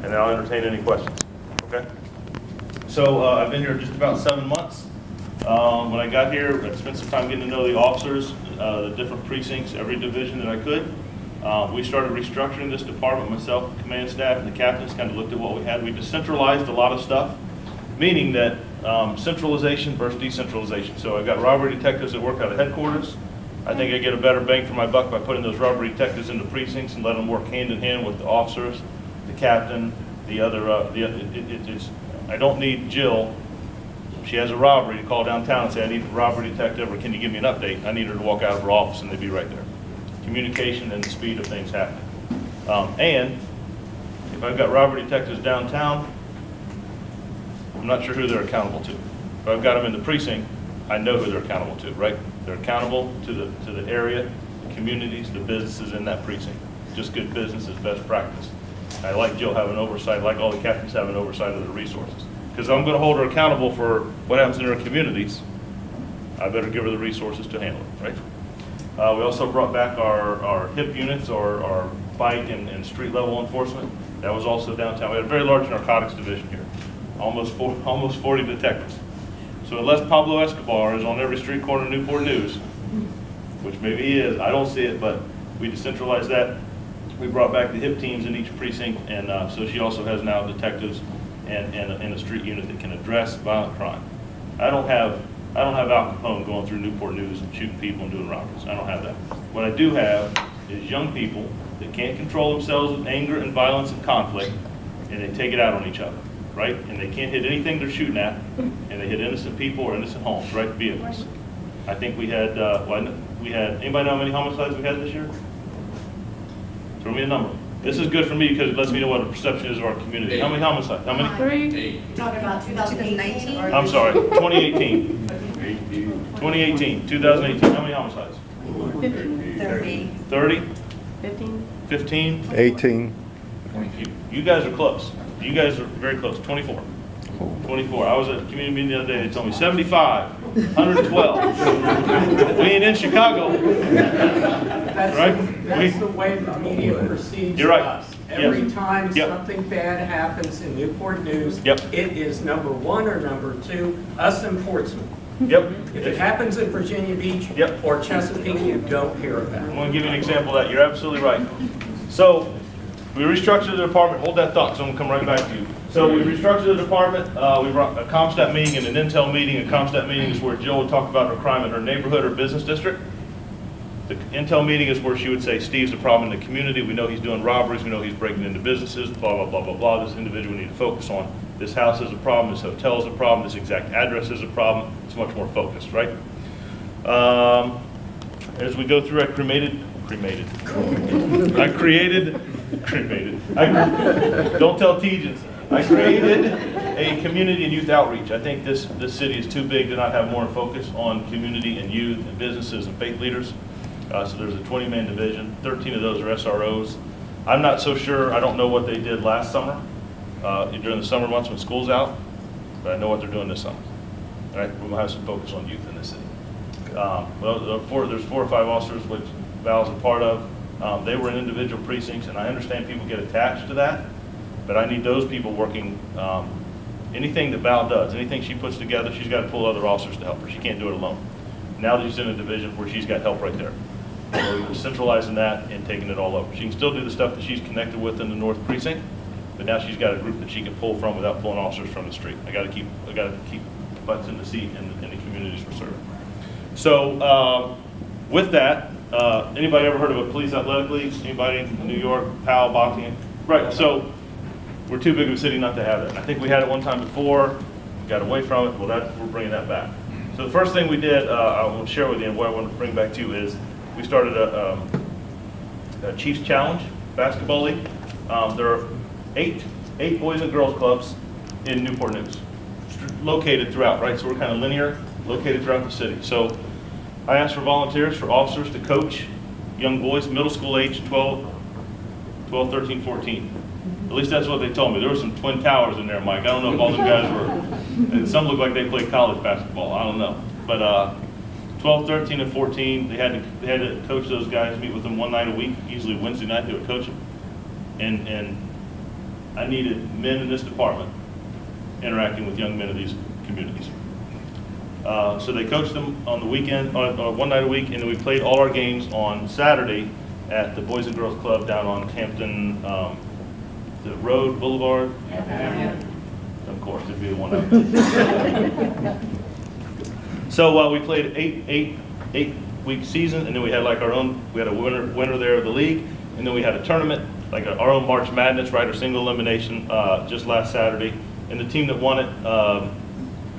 and I'll entertain any questions. Okay? So I've been here just about 7 months. When I got here, I spent some time getting to know the officers, the different precincts, every division that I could. We started restructuring this department, myself, the command staff, and the captains kind of looked at what we had. We decentralized a lot of stuff, meaning that centralization versus decentralization. So I got robbery detectives that work out of headquarters. I think I get a better bang for my buck by putting those robbery detectives into precincts and letting them work hand in hand with the officers, the captain, the other. I don't need Jill. She has a robbery to call downtown and say, I need a robbery detective, or can you give me an update? I need her to walk out of her office and they'd be right there. Communication and the speed of things happening. And if I've got robbery detectives downtown, I'm not sure who they're accountable to. If I've got them in the precinct, I know who they're accountable to, right? They're accountable to the area, the communities, the businesses in that precinct. Just good business is best practice. I like Jill having oversight, like all the captains having oversight of the resources. Because I'm going to hold her accountable for what happens in her communities, I better give her the resources to handle it, right? We also brought back our HIP units, or our bike and street level enforcement. That was also downtown. We had a very large narcotics division here, almost 40 detectives. So unless Pablo Escobar is on every street corner of Newport News, which maybe he is, I don't see it, but we decentralized that. We brought back the HIP teams in each precinct, and so she also has now detectives and a street unit that can address violent crime. I don't have Al Capone going through Newport News and shooting people and doing robberies. I don't have that. What I do have is young people that can't control themselves with anger and violence and conflict, and they take it out on each other, right? And they can't hit anything they're shooting at, and they hit innocent people or innocent homes, right? Vehicles. I think we had, anybody know how many homicides we had this year? Throw me a number. This is good for me because it lets me know what the perception is of our community. How many homicides? How many? 3. Talking about 2018? I'm sorry, 2018. 2018, 2018. How many homicides? 30. 30? 15. 15? 18. You guys are close. You guys are very close. 24. 24. I was at a community meeting the other day. They told me 75, 112. We ain't in Chicago. That's the way the media perceives You're right. us. Every time Yep. something bad happens in Newport News, Yep. it is number 1 or number 2, us in Portsmouth. Yep. If it happens in Virginia Beach Yep. or Chesapeake, you don't hear about I'm it. going to give you an example of that. You're absolutely right. So we restructured the department. Hold that thought, so I'm going to come right back to you. So we restructured the department. We brought a ComStat meeting and an Intel meeting. A ComStat meeting is where Jill would talk about her crime in her neighborhood or business district. The Intel meeting is where she would say, Steve's a problem in the community. We know he's doing robberies. We know he's breaking into businesses, blah, blah, blah, blah, blah. This individual we need to focus on. This house is a problem. This hotel is a problem. This exact address is a problem. It's much more focused, right? As we go through, I don't tell Teejans. I created a community and youth outreach. I think this city is too big to not have more focus on community and youth and businesses and faith leaders. So there's a 20-man division. 13 of those are SROs. I'm not so sure. I don't know what they did last summer during the summer months when school's out, but I know what they're doing this summer. All right, we're going to have some focus on youth in this city. There's 4 or 5 officers, which Val's a part of. They were in individual precincts, and I understand people get attached to that, but I need those people working. Anything that Val does, anything she puts together, she's got to pull other officers to help her. She can't do it alone. Now that she's in a division where she's got help right there. We're centralizing that and taking it all over. She can still do the stuff that she's connected with in the North Precinct, but now she's got a group that she can pull from without pulling officers from the street. I got to keep butts in the seat in the communities we're serving. So with that, anybody ever heard of a police athletic league? Anybody in New York, PAL, boxing? Right. So we're too big of a city not to have it. I think we had it one time before, got away from it. Well, we're bringing that back. So the first thing we did, I will share with you, and what I want to bring back to you is we started a Chiefs Challenge basketball league. There are eight boys and girls clubs in Newport News, located throughout, right? So we're kind of linear, located throughout the city. So I asked for volunteers, for officers to coach young boys, middle school age, 12, 13, 14. At least that's what they told me. There were some Twin Towers in there, Mike. I don't know if all those guys were, and some look like they played college basketball. I don't know. But 12, 13, and 14, they had to coach those guys, meet with them one night a week, usually Wednesday night they would coach them. And I needed men in this department interacting with young men in these communities. So they coached them on the weekend, one night a week, and then we played all our games on Saturday at the Boys and Girls Club down on Hampton, the Road Boulevard. Of course, it'd be the one out. So we played eight-week season, and then we had like our own. We had a winner there of the league, and then we had a tournament, like our own March Madness, right, or single elimination, just last Saturday. And the team that won it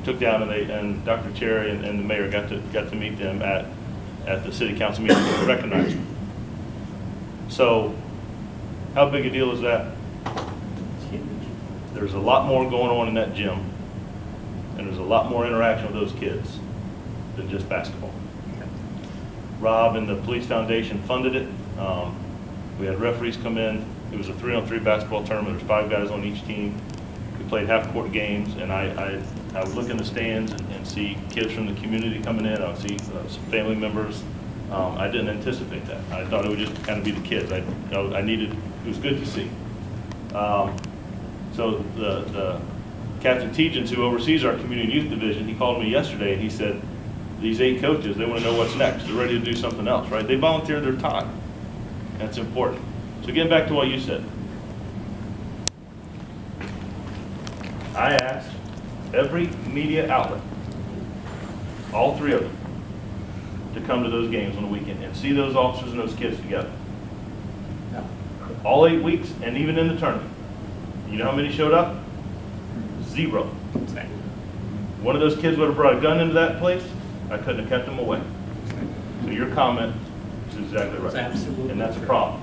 took down, and Dr. Cherry and the mayor got to meet them at the city council meeting and recognize them. So, how big a deal is that? There's a lot more going on in that gym, and there's a lot more interaction with those kids than just basketball. Rob and the Police Foundation funded it. We had referees come in. It was a 3-on-3 basketball tournament. There's 5 guys on each team. We played half-court games, and I would look in the stands and see kids from the community coming in. I would see some family members. I didn't anticipate that. I thought it would just kind of be the kids. I needed, it was good to see. So the Captain Tegens, who oversees our community youth division, he called me yesterday and he said, these 8 coaches, they want to know what's next. They're ready to do something else, right? They volunteer their time. That's important. So getting back to what you said. I asked every media outlet, all 3 of them, to come to those games on the weekend and see those officers and those kids together. All 8 weeks, and even in the tournament. You know how many showed up? 0. One of those kids would have brought a gun into that place, I couldn't have kept them away. So your comment is exactly right. Absolutely. And that's a problem.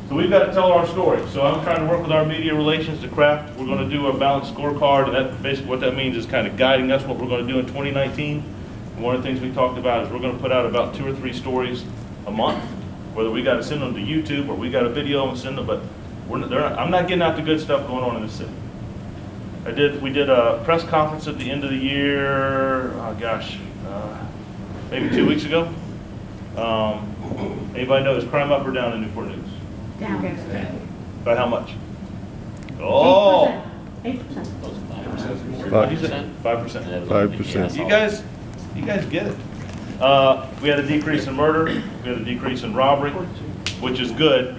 So we've got to tell our story. So I'm trying to work with our media relations to craft. We're going to do a balanced scorecard, and that basically what that means is kind of guiding us what we're going to do in 2019. And one of the things we talked about is we're going to put out about 2 or 3 stories a month, whether we got to send them to YouTube or we got a video and send them, but I'm not getting out the good stuff going on in the city. We did a press conference at the end of the year, maybe 2 weeks ago. Anybody know, is crime up or down in Newport News? Down. By how much? Oh! 8%. 5%. 5%. 5%. You guys get it. We had a decrease in murder. We had a decrease in robbery, which is good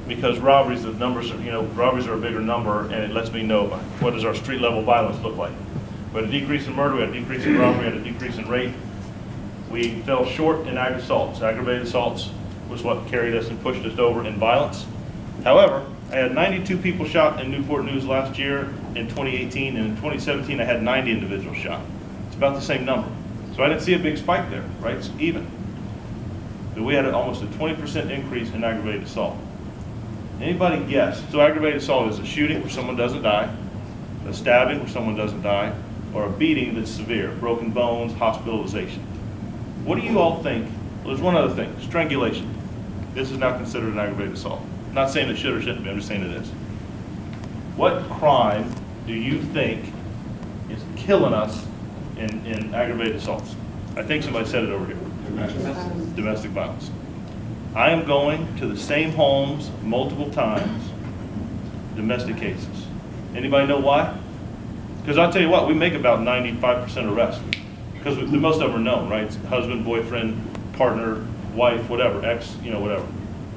because robberies, the numbers, robberies are a bigger number, and it lets me know what does our street level violence look like. We had a decrease in murder. We had a decrease in robbery. We had a decrease in rape. We fell short in assaults. Aggravated assaults was what carried us and pushed us over in violence. However, I had 92 people shot in Newport News last year in 2018, and in 2017 I had 90 individuals shot. It's about the same number. So I didn't see a big spike there, right? It's even. But we had almost a 20% increase in aggravated assault. Anybody guess? So aggravated assault is a shooting where someone doesn't die, a stabbing where someone doesn't die, or a beating that's severe, broken bones, hospitalization. What do you all think? Well, there's one other thing, strangulation. This is not considered an aggravated assault. I'm not saying it should or shouldn't be, I'm just saying it is. What crime do you think is killing us in aggravated assaults? I think somebody said it over here. Domestic violence. I am going to the same homes multiple times, domestic cases. Anybody know why? Because I'll tell you what, we make about 95% arrests. Because most of them are known, right? It's husband, boyfriend, partner, wife, whatever, ex, whatever.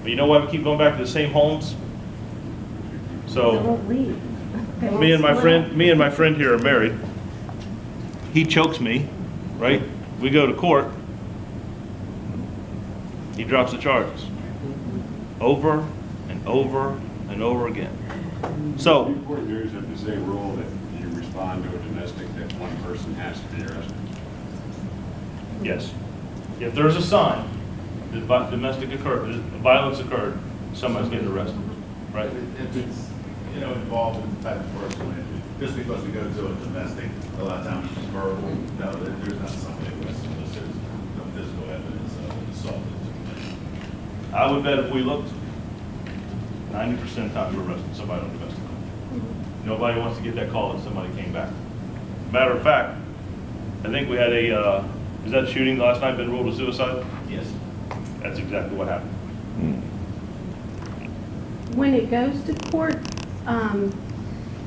But you know why we keep going back to the same homes? So, me and my friend here are married. He chokes me, right? We go to court. He drops the charges. Over and over and over again. So, Newport News, if there's a rule that you respond to a domestic, that one person has to be arrested. yes. If there's a sign that violence occurred, somebody's getting arrested, right? If it's, involved in the type of personal injury, just because we go to a domestic, a lot of times it's verbal, no, there's not something with no physical evidence of assault. I would bet if we looked, 90% of the time we're arresting somebody on domestic. Nobody wants to get that call that somebody came back. Matter of fact, I think we had is that shooting last night been ruled a suicide? Yes. That's exactly what happened. Mm. When it goes to court,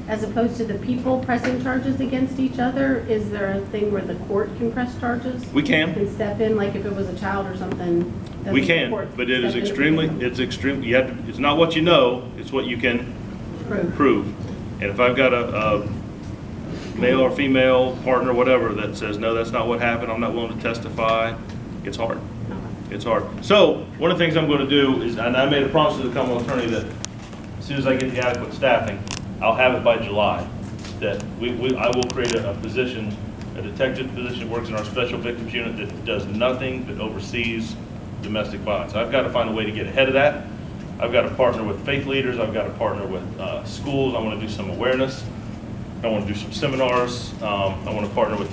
As opposed to the people pressing charges against each other, is there a thing where the court can press charges? We can. And step in, like if it was a child or something? We doesn't the can, court but it is step in? extremely, you have to, it's not what you know, it's what you can prove. And if I've got a male or female partner, whatever, that says, no, that's not what happened, I'm not willing to testify, it's hard. It's hard. So, one of the things I'm going to do is, and I made a promise to the Commonwealth Attorney that as soon as I get the adequate staffing, I'll have it by July, that I will create a position, a detective position, works in our special victims unit that does nothing but oversees domestic violence. I've got to find a way to get ahead of that. I've got to partner with faith leaders. I've got to partner with schools. I want to do some awareness. I want to do some seminars. I want to partner with,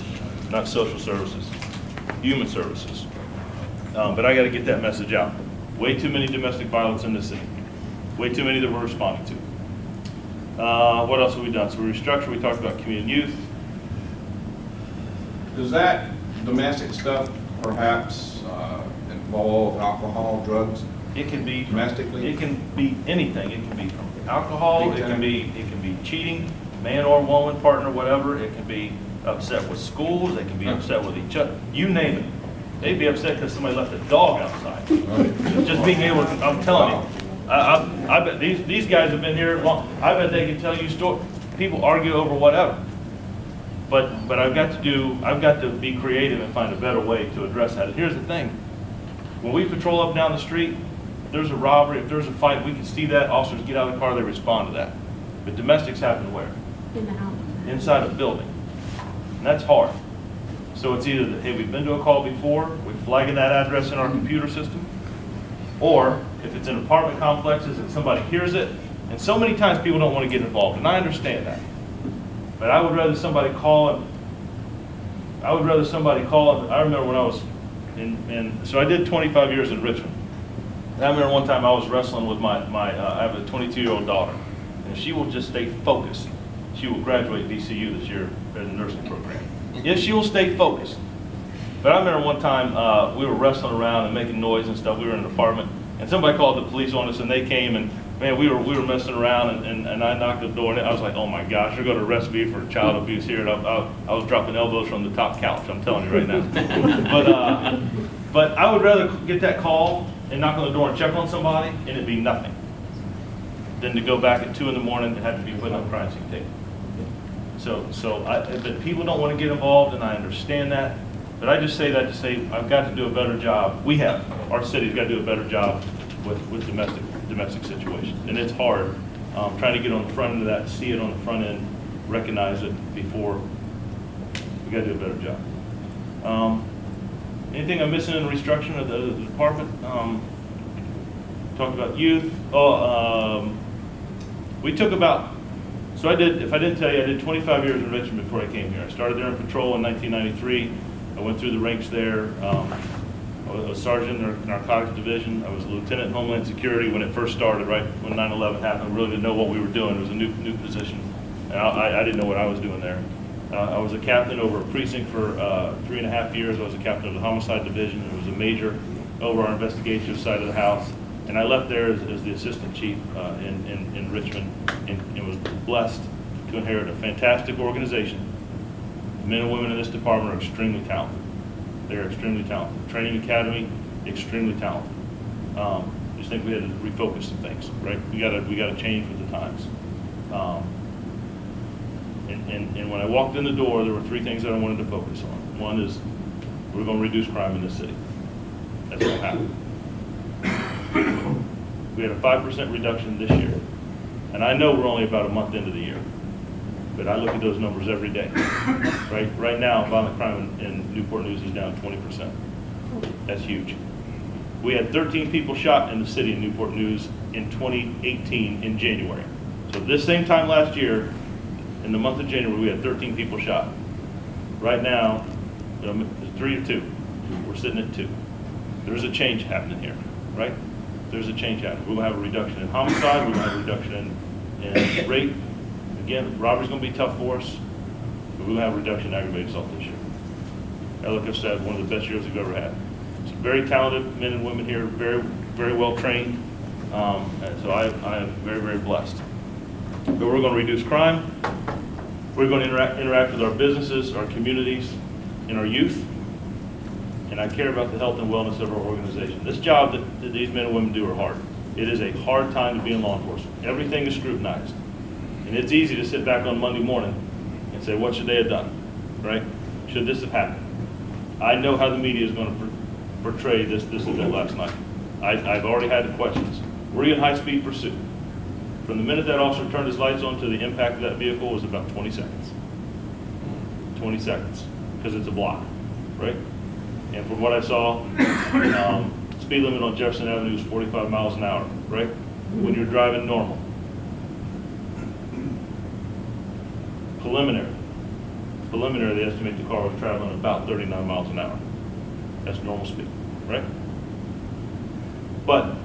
not social services, human services. But I got to get that message out. Way too many domestic violence in the city. Way too many that we're responding to. What else have we done? So we restructured. We talked about community youth. Does that domestic stuff perhaps involve alcohol, drugs? It can be Domestically? It can be anything. It can be from alcohol. It can be cheating, man or woman, partner, whatever. It can be upset with schools. They can be upset with each other. You name it. They'd be upset because somebody left a dog outside. Just being able to, I'm telling you. I bet these guys have been here long. I bet they can tell you stories. People argue over whatever. But I've got to be creative and find a better way to address that. And here's the thing. When we patrol up and down the street, if there's a robbery, if there's a fight, we can see that. Officers get out of the car, they respond to that. But domestics happen where? In the house. Inside a building. And that's hard. So it's either that, hey, we've been to a call before, we're flagging that address in our computer system, or if it's in apartment complexes and somebody hears it, and so many times people don't want to get involved, and I understand that. But I would rather somebody call I remember when I was so I did 25 years in Richmond. And I remember one time I was wrestling with I have a 22-year-old daughter, and if she will just stay focused, she will graduate VCU this year in the nursing program. If she will stay focused. But I remember one time we were wrestling around and making noise and stuff. We were in an apartment, and somebody called the police on us, and they came, and man, we were messing around, and I knocked the door, and I was like, oh my gosh, you're going to arrest me for child abuse here. And I was dropping elbows from the top couch, I'm telling you right now. But I would rather get that call and knock on the door and check on somebody, and it'd be nothing, than to go back at 2 in the morning and have to be putting on crime scene tape. But people don't want to get involved, and I understand that. But I just say that to say I've got to do a better job. Our city's got to do a better job with domestic situations, and it's hard. Trying to get on the front end of that, see it on the front end, recognize it before. We got to do a better job. Anything I'm missing in restructuring of the department? Talked about youth. We took about. So if I didn't tell you, I did 25 years in Richmond before I came here. I started there in patrol in 1993. I went through the ranks there. I was a sergeant in the narcotics division. I was a lieutenant in Homeland Security when it first started, right when 9/11 happened. I really didn't know what we were doing. It was a new position. And I didn't know what I was doing there. I was a captain over a precinct for 3.5 years. I was a captain of the homicide division. I was a major over our investigative side of the house. And I left there as the assistant chief in Richmond, and was blessed to inherit a fantastic organization. The men and women in this department are extremely talented. They're extremely talented. Training academy, extremely talented. Just think we had to refocus some things, right? We got to change with the times. And when I walked in the door, there were 3 things that I wanted to focus on. One is we're going to reduce crime in this city. That's going to happen. We had a 5% reduction this year. And I know we're only about a month into the year, but I look at those numbers every day. Right now, violent crime in Newport News is down 20%. That's huge. We had 13 people shot in the city of Newport News in 2018 in January. So this same time last year, in the month of January, we had 13 people shot. Right now, 3 or 2. We're sitting at 2. There's a change happening here, right? There's a change happening. We're going to have a reduction in homicide. We're going to have a reduction in rape. Again, robbery's going to be tough for us, but we're going to have a reduction in aggravated assault this year. Like I said, one of the best years we've ever had. Some very talented men and women here, very, very well trained. And so I am very, very blessed. But we're going to reduce crime. We're going to interact with our businesses, our communities, and our youth. And I care about the health and wellness of our organization. This job that these men and women do are hard. It is a hard time to be in law enforcement. Everything is scrutinized. And it's easy to sit back on Monday morning and say, what should they have done, right? Should this have happened? I know how the media is going to portray this event last night. I've already had the questions. Were you in high-speed pursuit? From the minute that officer turned his lights on to the impact of that vehicle was about 20 seconds. 20 seconds, because it's a block, right? And from what I saw, speed limit on Jefferson Avenue is 45 miles an hour, right? When you're driving normal. Preliminary, they estimate the car was traveling about 39 miles an hour. That's normal speed, right? But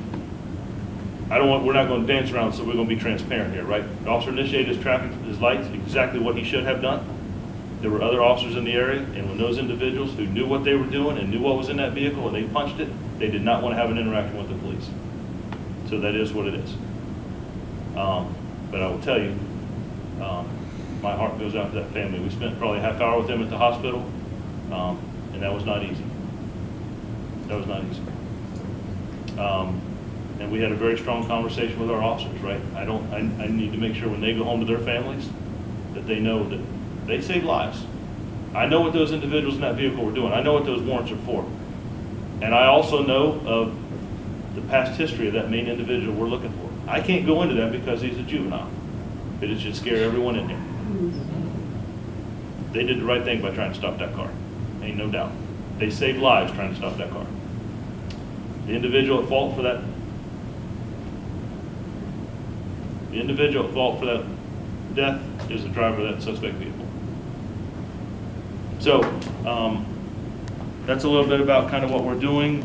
we're not going to dance around, so we're going to be transparent here, right? The officer initiated his lights, exactly what he should have done. There were other officers in the area, and when those individuals who knew what they were doing and knew what was in that vehicle and they punched it, they did not want to have an interaction with the police. So that is what it is. But I will tell you, my heart goes out to that family. We spent probably a half hour with them at the hospital, and that was not easy. That was not easy. And we had a very strong conversation with our officers, right? I need to make sure when they go home to their families that they know that they saved lives. I know what those individuals in that vehicle were doing. I know what those warrants are for. And I also know of the past history of that main individual we're looking for. I can't go into that because he's a juvenile, but it should scare everyone in here. They did the right thing by trying to stop that car. Ain't no doubt. They saved lives trying to stop that car. The individual at fault for that death is the driver of that suspect vehicle. So that's a little bit about kind of what we're doing.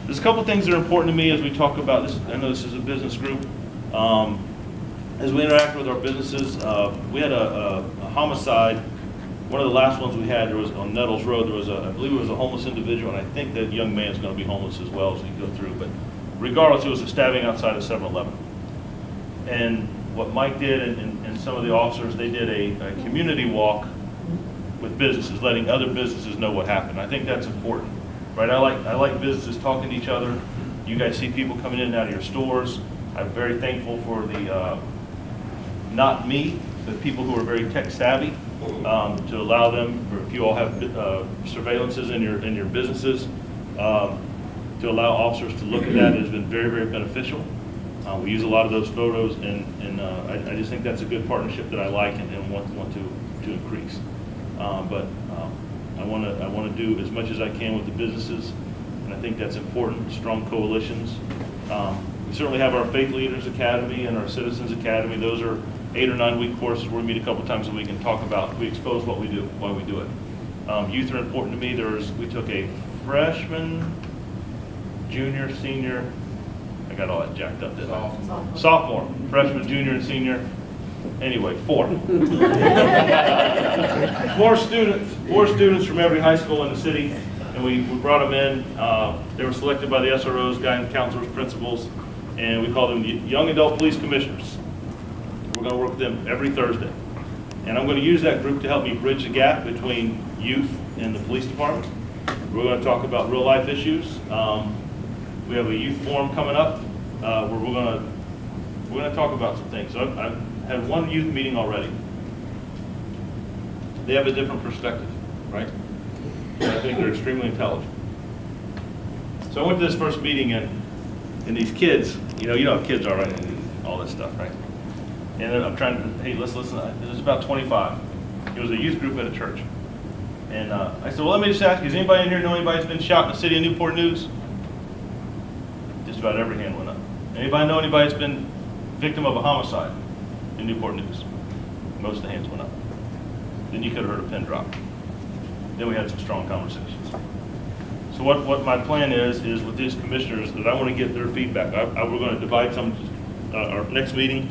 There's a couple things that are important to me as we talk about this. I know this is a business group. As we interact with our businesses, we had a homicide. One of the last ones we had, there was on Nettles Road, there was I believe it was a homeless individual, and I think that young man's going to be homeless as well as we go through. But regardless, it was a stabbing outside of 7-Eleven. And what Mike did and some of the officers, they did a community walk with businesses, letting other businesses know what happened. I think that's important, right? I like businesses talking to each other. You guys see people coming in and out of your stores. I'm very thankful for the, not me, but people who are very tech savvy, to allow them, or if you all have surveillances in your businesses, to allow officers to look at that has been very, very beneficial. We use a lot of those photos, and I just think that's a good partnership that I like and want to increase. But I want to do as much as I can with the businesses, and I think that's important. Strong coalitions. We certainly have our Faith Leaders Academy and our Citizens Academy. Those are 8 or 9 week courses where we meet a couple times a week and talk about, we expose what we do, why we do it. Youth are important to me. We took a freshman, junior, senior, I got all that jacked up, didn't I? Sophomore, freshman, junior, and senior. Anyway, 4. 4 students from every high school in the city, and we brought them in. They were selected by the SROs, guidance counselors, principals, and we call them Young Adult Police Commissioners. We're going to work with them every Thursday. And I'm going to use that group to help me bridge the gap between youth and the police department. We're going to talk about real life issues. We have a youth forum coming up where we're going to talk about some things. So I've had one youth meeting already. They have a different perspective, right? And I think they're extremely intelligent. So I went to this first meeting, and these kids, you know how kids are, right? All this stuff, right? And then I'm trying to, hey, let's listen. There's about 25. It was a youth group at a church. And I said, well, let me just ask you, does anybody in here know anybody that's been shot in the city of Newport News? Just about every hand went up. Anybody know anybody that's been victim of a homicide in Newport News? Most of the hands went up. Then you could have heard a pin drop. Then we had some strong conversations. So what my plan is with these commissioners, that I want to get their feedback. We're going to divide some, our next meeting,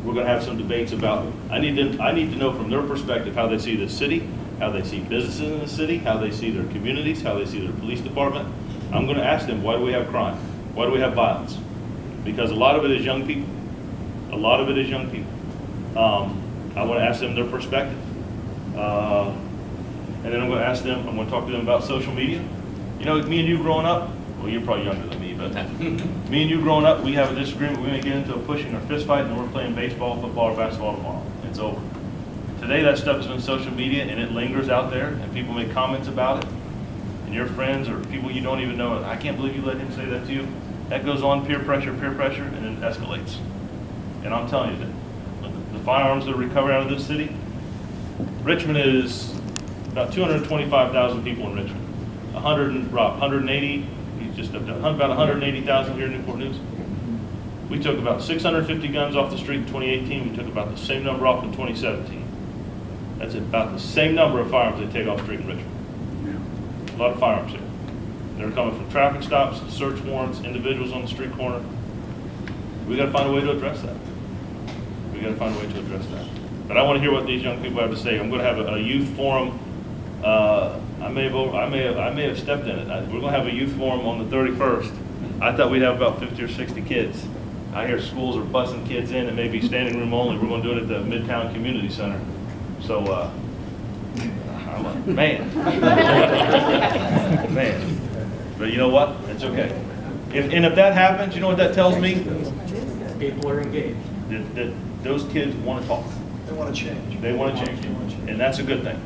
we're going to have some debates about, I need to know from their perspective how they see the city, how they see businesses in the city, how they see their communities, how they see their police department. I'm going to ask them, why do we have crime? Why do we have violence? Because a lot of it is young people. A A lot of it is young people. I want to ask them their perspective. And then I'm going to ask them, I'm going to talk to them about social media. You know, me and you growing up, well, you're probably younger than me, but me and you growing up, we have a disagreement. We may get into a pushing or fist fight, and then we're playing baseball, football, or basketball tomorrow. It's over. Today, that stuff is on social media, and it lingers out there, and people make comments about it. And your friends or people you don't even know, I can't believe you let him say that to you. That goes on, peer pressure, and it escalates. And I'm telling you that the firearms that are recovered out of this city, Richmond is about 225,000 people in Richmond. 180, he's just about 180,000 here in Newport News. We took about 650 guns off the street in 2018. We took about the same number off in 2017. That's about the same number of firearms they take off the street in Richmond. A lot of firearms here. They're coming from traffic stops, search warrants, individuals on the street corner. We got to find a way to address that. We got to find a way to address that. But I want to hear what these young people have to say. I'm going to have a youth forum. I may have stepped in it. We're going to have a youth forum on the 31st. I thought we'd have about 50 or 60 kids. I hear schools are busing kids in and maybe standing room only. We're going to do it at the Midtown Community Center. So, I'm a man. Man. But you know what? It's okay. And if that happens, you know what that tells me? People are engaged. That those kids want to talk. They want to change. They want to change. And that's a good thing.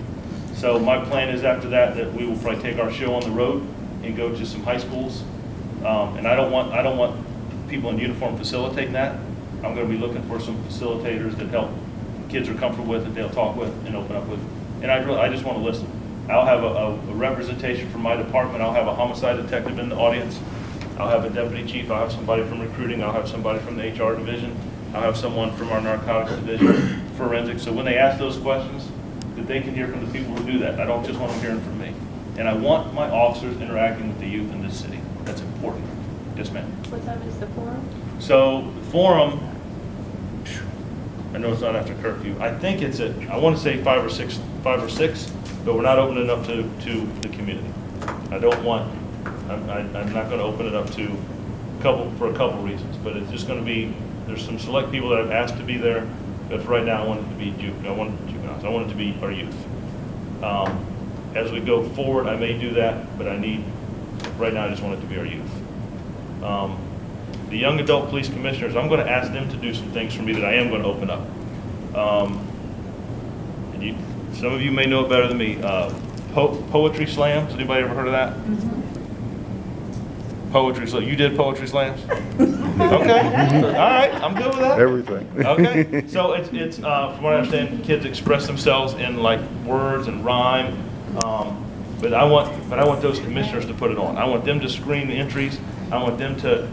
So my plan is after that we will probably take our show on the road and go to some high schools. And I don't want people in uniform facilitating that. I'm going to be looking for some facilitators that help kids are comfortable with, that they'll talk with and open up with. And I just want to listen. I'll have a representation from my department. I'll have a homicide detective in the audience. I'll have a deputy chief. I'll have somebody from recruiting. I'll have somebody from the HR division. I'll have someone from our narcotics division, forensics. So when they ask those questions, that they can hear from the people who do that. I don't just want them hearing from me. And I want my officers interacting with the youth in this city. That's important. Yes, ma'am. What time is the forum? So the forum, I know it's not after curfew. I think it's at, I want to say 5 or 6, but we're not opening it up to the community. I'm not going to open it up to for a couple reasons, but it's just going to be, there's some select people that I've asked to be there, but for right now I want it to be juveniles. I want it to be our youth. As we go forward, I may do that, but right now I just want it to be our youth. The young adult police commissioners, I'm going to ask them to do some things for me that I am going to open up. And some of you may know it better than me. Poetry slams. Anybody ever heard of that? Mm-hmm. Poetry slams. You did poetry slams? Okay. All right. I'm good with that. Everything. Okay. So it's from what I understand, kids express themselves in like words and rhyme. But I want those commissioners to put it on. I want them to screen the entries. I want them to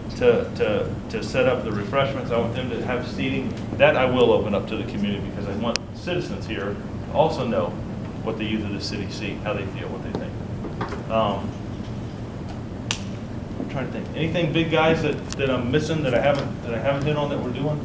set up the refreshments. I want them to have seating. That I will open up to the community because I want citizens here to also know what the youth of the city see, how they feel, what they think. I'm trying to think. Anything big guys that I'm missing that I haven't hit on that we're doing?